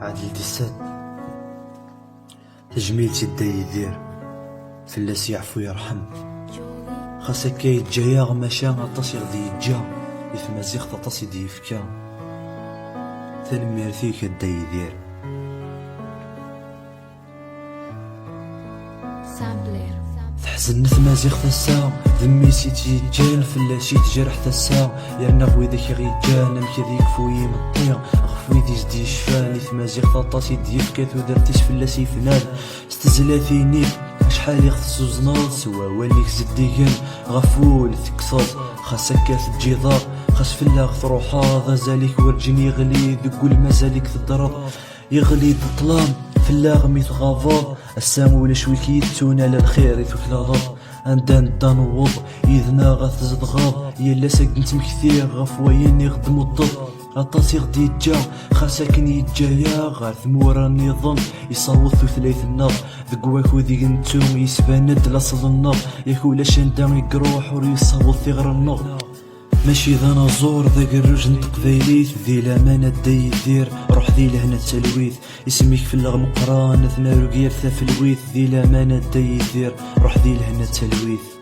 عادل ديسات تجميلتي دا يدير فلاس يعفو يرحم خاصك كي يتجايا غماشا غطاس يغدي يتجا يفما زيخ غطاس يدي يفكا تنميرتي كدا يدير تحزن ثمازيغ تسا ذميسي تيجان فلاشي تجرح تسا يرنا خوي ذاك غيجان مكذي كفوي مطيا غفوي دي جدي شفاني ثمازيغ طاطاسي ديفكا ودرتيش فلاسي فنان استزلاتيني شحال يخصو زناض سوا واليك زديكن غفول تكصد خاصك تجي ضاق خاص فلاغ تروح هذا زاليك ورجني يغلي ذقول مازاليك تضرب يغلي بطلام فلاغ ميت غافور السامو شوي كيتون على الخير يتوكلاض عندنا نوض يذنا غتزد غاض يلا ساكنت مكثير غفويني غدمو الضب غطاسي غدي يتجا خاصك يتجايا غار ثمورا النظام يصوت ثلاث النار ذكواكو ذيك نتوم يسباند لاصل النار ياكو لا شندا يقروح ور يصوت ثغر النار ماشي ذا نزور ذاك الرجل تقبايليت ذي لامانة دا يدير روح ذي لهنا التلويث اسميك في اللغم قران ثمارو كيف في الويث ذي لامانة دا يدير روح ذي لهنا التلويث